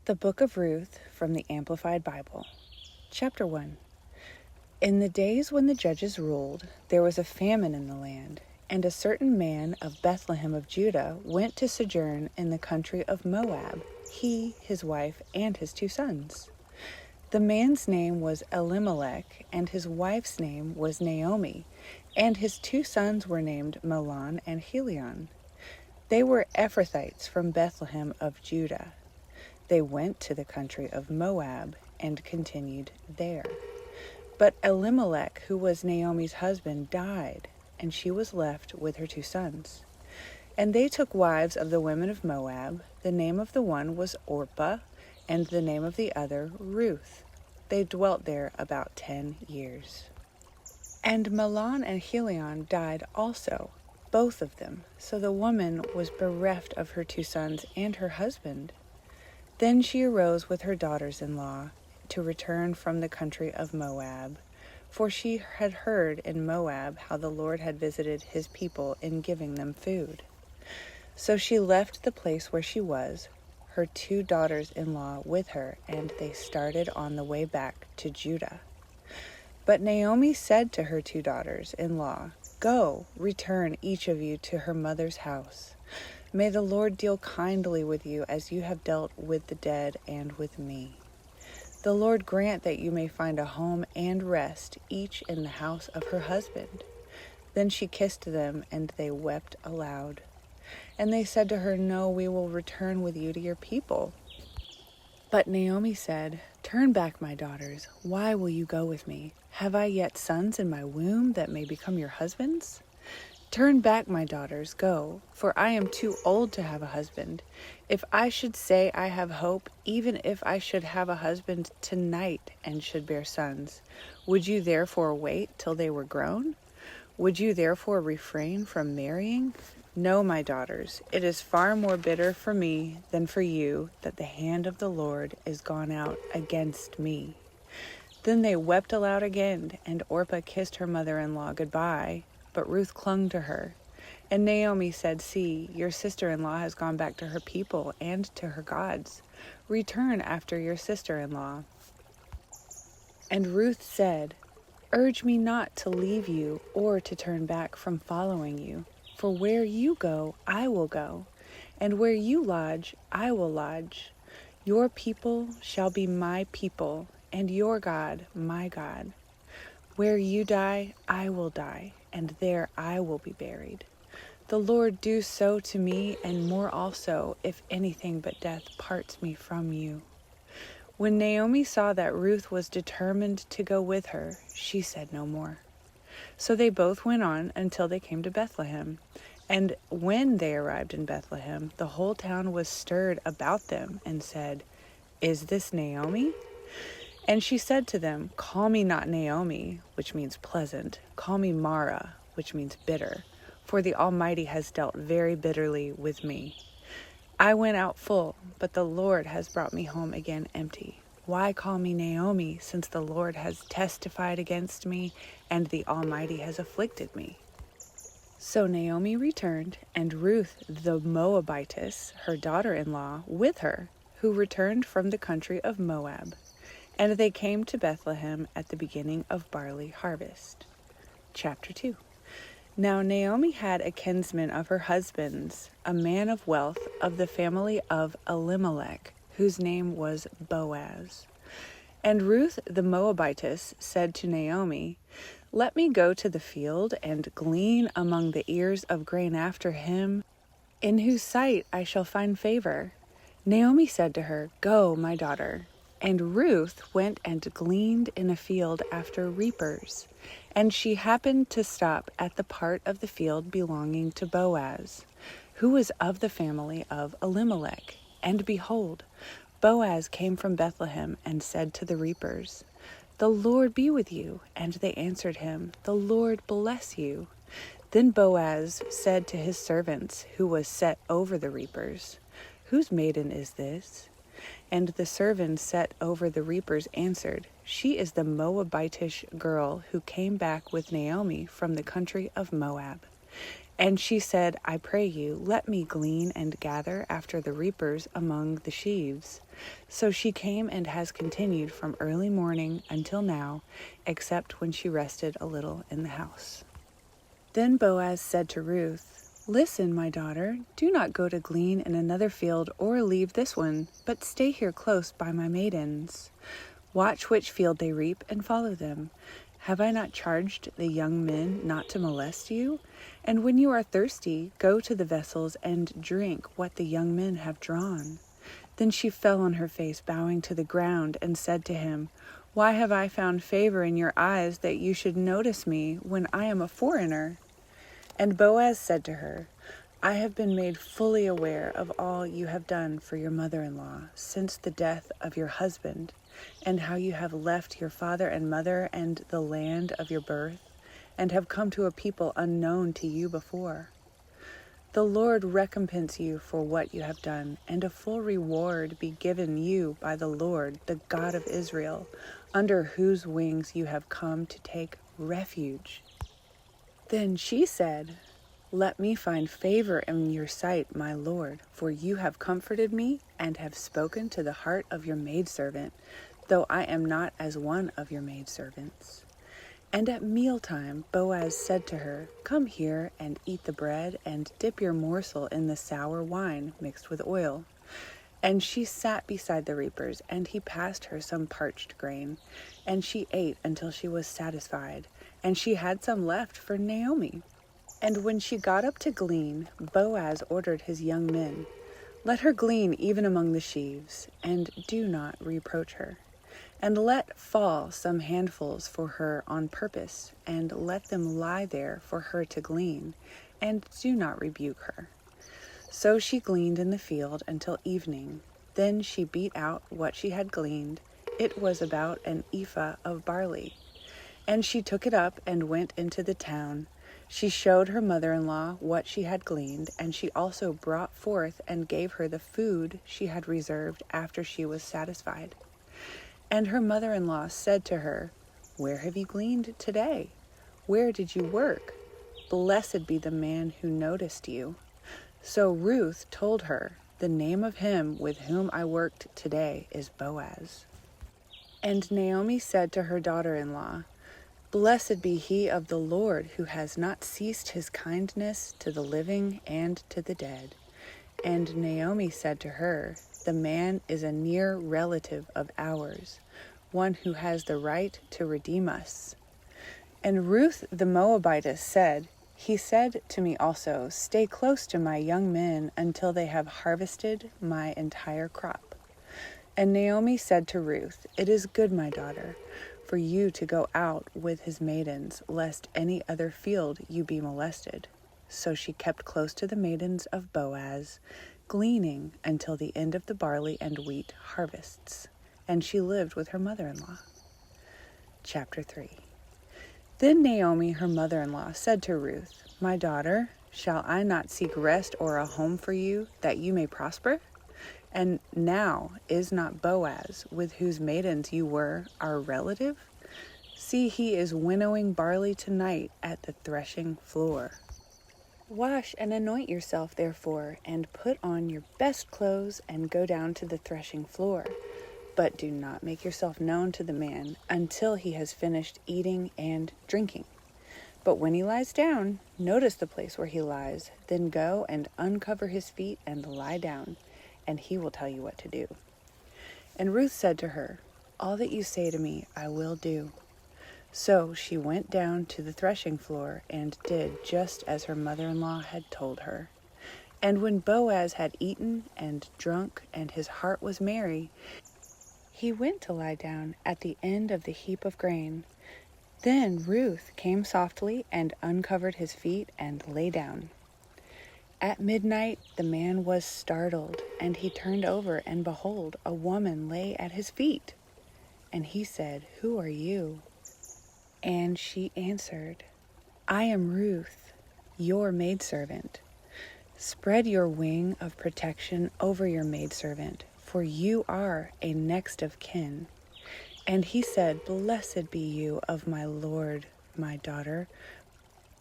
The Book of Ruth from the Amplified Bible. Chapter 1. In the days when the judges ruled, there was a famine in the land, and a certain man of Bethlehem of Judah went to sojourn in the country of Moab, he, his wife, and his 2 sons. The man's name was Elimelech, and his wife's name was Naomi, and his 2 sons were named Mahlon and Chilion. They were Ephrathites from Bethlehem of Judah. They went to the country of Moab and continued there. But Elimelech, who was Naomi's husband, died, and she was left with her 2 sons. And they took wives of the women of Moab. The name of the one was Orpah, and the name of the other Ruth. They dwelt there about 10 years. And Mahlon and Chilion died also, both of them. So the woman was bereft of her 2 sons and her husband. Then she arose with her daughters-in-law to return from the country of Moab, for she had heard in Moab how the Lord had visited his people in giving them food. So she left the place where she was, her 2 daughters-in-law with her, and they started on the way back to Judah. But Naomi said to her 2 daughters-in-law, "Go, return each of you to her mother's house. May the Lord deal kindly with you as you have dealt with the dead and with me. The Lord grant that you may find a home and rest, each in the house of her husband." Then she kissed them, and they wept aloud. And they said to her, "No, we will return with you to your people." But Naomi said, "Turn back, my daughters. Why will you go with me? Have I yet sons in my womb that may become your husbands? Turn back, my daughters, go, for I am too old to have a husband. If I should say I have hope, even if I should have a husband tonight and should bear sons, would you therefore wait till they were grown? Would you therefore refrain from marrying? No, my daughters, it is far more bitter for me than for you that the hand of the Lord is gone out against me." Then they wept aloud again, and Orpah kissed her mother-in-law goodbye, but Ruth clung to her. And Naomi said, "See, your sister-in-law has gone back to her people and to her gods. Return after your sister-in-law." And Ruth said, "Urge me not to leave you or to turn back from following you. For where you go, I will go, and where you lodge, I will lodge. Your people shall be my people, and your God, my God. Where you die, I will die, and there I will be buried. The Lord do so to me, and more also, if anything but death parts me from you." When Naomi saw that Ruth was determined to go with her, she said no more. So they both went on until they came to Bethlehem. And when they arrived in Bethlehem, the whole town was stirred about them and said, "Is this Naomi?" And she said to them, "Call me not Naomi," which means pleasant. "Call me Mara," which means bitter, for the Almighty has dealt very bitterly with me. I went out full, but the Lord has brought me home again empty. Why call me Naomi, since the Lord has testified against me, and the Almighty has afflicted me? So Naomi returned, and Ruth the Moabitess, her daughter-in-law, with her, who returned from the country of Moab. And they came to Bethlehem at the beginning of barley harvest. Chapter 2. Now Naomi had a kinsman of her husband's, a man of wealth of the family of Elimelech, whose name was Boaz. And Ruth the Moabitess said to Naomi, "Let me go to the field and glean among the ears of grain after him, in whose sight I shall find favor." Naomi said to her, "Go, my daughter." And Ruth went and gleaned in a field after reapers. And she happened to stop at the part of the field belonging to Boaz, who was of the family of Elimelech. And behold, Boaz came from Bethlehem and said to the reapers, "The Lord be with you." And they answered him, "The Lord bless you." Then Boaz said to his servants, who was set over the reapers, "Whose maiden is this?" And the servants set over the reapers answered, "She is the Moabitish girl who came back with Naomi from the country of Moab." And she said, I pray you, let me glean and gather after the reapers among the sheaves. So she came and has continued from early morning until now, except when she rested a little in the house. Then Boaz said to Ruth, Listen, my daughter, do not go to glean in another field or leave this one, but stay here close by my maidens. Watch which field they reap and follow them. Have I not charged the young men not to molest you? And when you are thirsty, go to the vessels and drink what the young men have drawn. Then she fell on her face, bowing to the ground, and said to him, Why have I found favor in your eyes that you should notice me when I am a foreigner? And Boaz said to her, I have been made fully aware of all you have done for your mother-in-law since the death of your husband, and how you have left your father and mother and the land of your birth, and have come to a people unknown to you before. The Lord recompense you for what you have done, and a full reward be given you by the Lord, the God of Israel, under whose wings you have come to take refuge. Then she said, Let me find favor in your sight, my Lord, for you have comforted me and have spoken to the heart of your maidservant, though I am not as one of your maidservants. And at mealtime Boaz said to her, Come here and eat the bread, and dip your morsel in the sour wine mixed with oil. And she sat beside the reapers, and he passed her some parched grain, and she ate until she was satisfied, and she had some left for Naomi. And when she got up to glean, Boaz ordered his young men, Let her glean even among the sheaves, and do not reproach her. And let fall some handfuls for her on purpose, and let them lie there for her to glean, and do not rebuke her. So she gleaned in the field until evening. Then she beat out what she had gleaned. It was about an ephah of barley. And she took it up and went into the town. She showed her mother-in-law what she had gleaned, and she also brought forth and gave her the food she had reserved after she was satisfied. And her mother-in-law said to her, Where have you gleaned today? Where did you work? Blessed be the man who noticed you. So Ruth told her, The name of him with whom I worked today is Boaz. And Naomi said to her daughter-in-law, Blessed be he of the Lord, who has not ceased his kindness to the living and to the dead. And Naomi said to her, The man is a near relative of ours, one who has the right to redeem us. And Ruth the Moabitess said, He said to me also, Stay close to my young men until they have harvested my entire crop. And Naomi said to Ruth, It is good, my daughter, for you to go out with his maidens, lest any other field you be molested. So she kept close to the maidens of Boaz, gleaning until the end of the barley and wheat harvests. And she lived with her mother-in-law. Chapter 3. Then Naomi, her mother-in-law, said to Ruth, My daughter, shall I not seek rest or a home for you, that you may prosper? And now is not Boaz, with whose maidens you were, our relative? See, he is winnowing barley tonight at the threshing floor. Wash and anoint yourself, therefore, and put on your best clothes, and go down to the threshing floor. But do not make yourself known to the man until he has finished eating and drinking. But when he lies down, notice the place where he lies, then go and uncover his feet and lie down, and he will tell you what to do. And Ruth said to her, All that you say to me I will do. So she went down to the threshing floor and did just as her mother-in-law had told her. And when Boaz had eaten and drunk, and his heart was merry, he went to lie down at the end of the heap of grain. Then Ruth came softly and uncovered his feet and lay down. At midnight the man was startled, and he turned over, and behold, a woman lay at his feet. And he said, Who are you? And she answered, I am Ruth, your maidservant. Spread your wing of protection over your maidservant, for you are a next of kin. And he said, Blessed be you of my Lord, my daughter,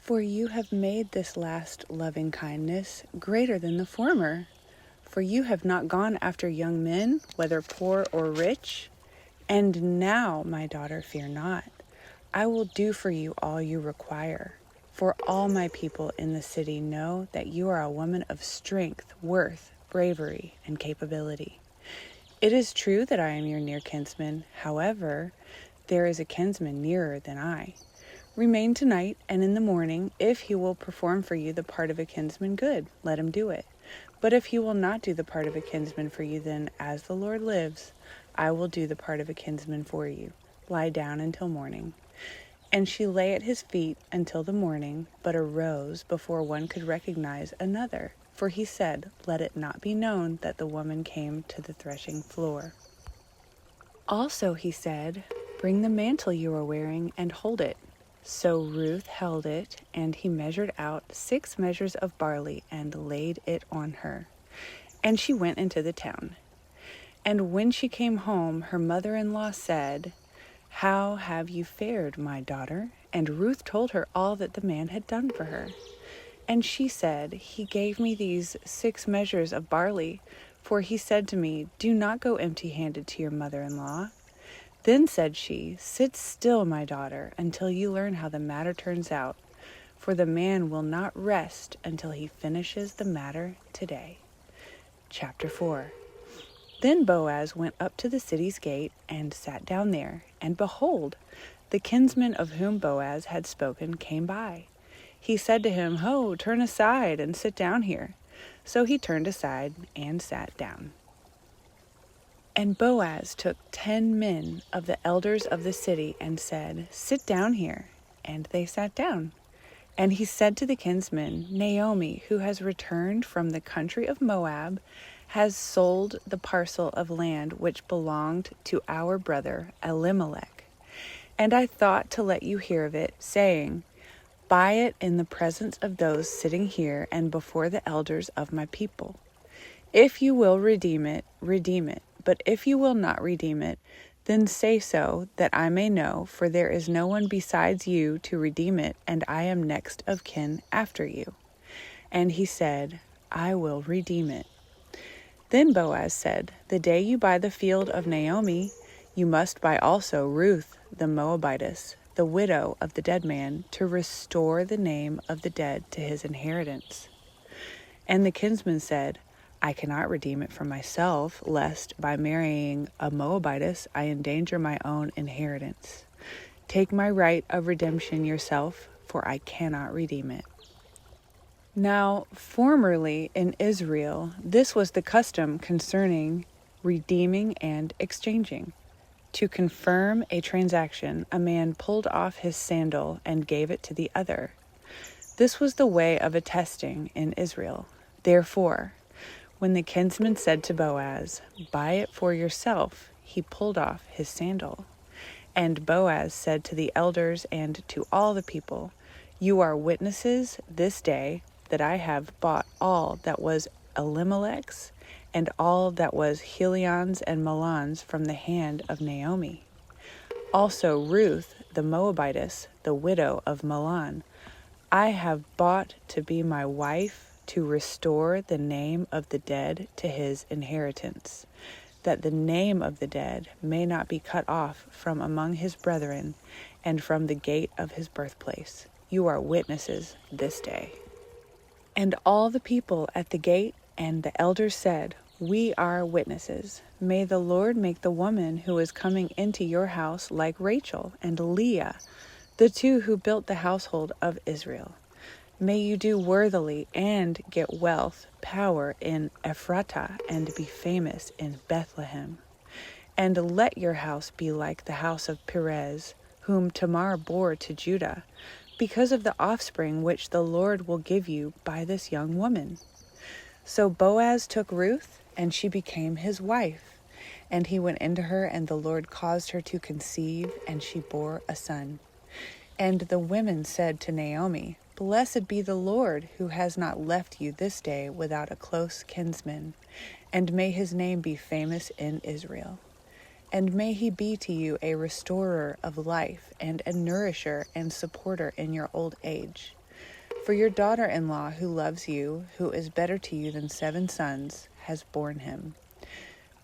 For you have made this last loving kindness greater than the former. For you have not gone after young men, whether poor or rich. And now, my daughter, fear not. I will do for you all you require. For all my people in the city know that you are a woman of strength, worth, bravery, and capability. It is true that I am your near kinsman. However, there is a kinsman nearer than I. Remain tonight, and in the morning, if he will perform for you the part of a kinsman, good, let him do it. But if he will not do the part of a kinsman for you, then, as the Lord lives, I will do the part of a kinsman for you. Lie down until morning. And she lay at his feet until the morning, but arose before one could recognize another. For he said, let it not be known that the woman came to the threshing floor. Also he said, bring the mantle you are wearing and hold it. So Ruth held it, and he measured out 6 measures of barley and laid it on her. And she went into the town. And when she came home, her mother-in-law said, how have you fared, my daughter? And Ruth told her all that the man had done for her. And she said, he gave me these 6 measures of barley, for he said to me, do not go empty-handed to your mother-in-law. Then said she, sit still, my daughter, until you learn how the matter turns out, for the man will not rest until he finishes the matter today. Chapter 4. Then Boaz went up to the city's gate and sat down there, and behold, the kinsman of whom Boaz had spoken came by. He said to him, ho, turn aside and sit down here. So he turned aside and sat down. And Boaz took 10 men of the elders of the city and said, sit down here. And they sat down. And he said to the kinsman, Naomi, who has returned from the country of Moab, has sold the parcel of land which belonged to our brother Elimelech. And I thought to let you hear of it, saying, buy it in the presence of those sitting here and before the elders of my people. If you will redeem it, redeem it. But if you will not redeem it, then say so, that I may know, for there is no one besides you to redeem it, and I am next of kin after you. And he said, I will redeem it. Then Boaz said, the day you buy the field of Naomi, you must buy also Ruth the Moabitess, the widow of the dead man, to restore the name of the dead to his inheritance. And the kinsman said, I cannot redeem it for myself, lest by marrying a Moabitess I endanger my own inheritance. Take my right of redemption yourself, for I cannot redeem it. Now, formerly in Israel, this was the custom concerning redeeming and exchanging. To confirm a transaction, a man pulled off his sandal and gave it to the other. This was the way of attesting in Israel. Therefore, when the kinsman said to Boaz, buy it for yourself, he pulled off his sandal. And Boaz said to the elders and to all the people, you are witnesses this day that I have bought all that was Elimelech's and all that was Helion's and Mahlon's from the hand of Naomi. Also Ruth the Moabitess, the widow of Mahlon, I have bought to be my wife, to restore the name of the dead to his inheritance, that the name of the dead may not be cut off from among his brethren and from the gate of his birthplace. You are witnesses this day. And all the people at the gate and the elders said, we are witnesses. May the Lord make the woman who is coming into your house like Rachel and Leah, the two who built the household of Israel. May you do worthily and get wealth, power in Ephratah, and be famous in Bethlehem. And let your house be like the house of Perez, whom Tamar bore to Judah, because of the offspring which the Lord will give you by this young woman. So Boaz took Ruth, and she became his wife. And he went into her, and the Lord caused her to conceive, and she bore a son. And the women said to Naomi, blessed be the Lord, who has not left you this day without a close kinsman, and may his name be famous in Israel. And may he be to you a restorer of life, and a nourisher and supporter in your old age. For your daughter-in-law who loves you, who is better to you than 7 sons, has borne him."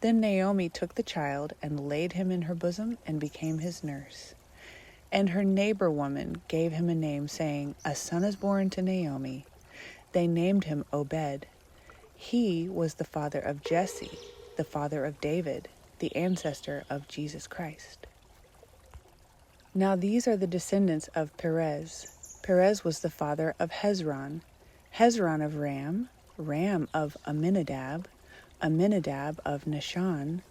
Then Naomi took the child and laid him in her bosom and became his nurse. And her neighbor woman gave him a name, saying, "A son is born to Naomi." They named him Obed. He was the father of Jesse, the father of David, the ancestor of Jesus Christ. Now these are the descendants of Perez. Perez was the father of Hezron, Hezron of Ram, Ram of Amminadab, Amminadab of Nahshon,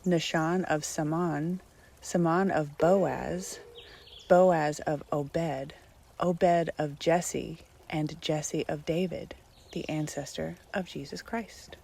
Nahshon of Salmon, Salmon of Boaz, Boaz of Obed, Obed of Jesse, and Jesse of David, the ancestor of Jesus Christ.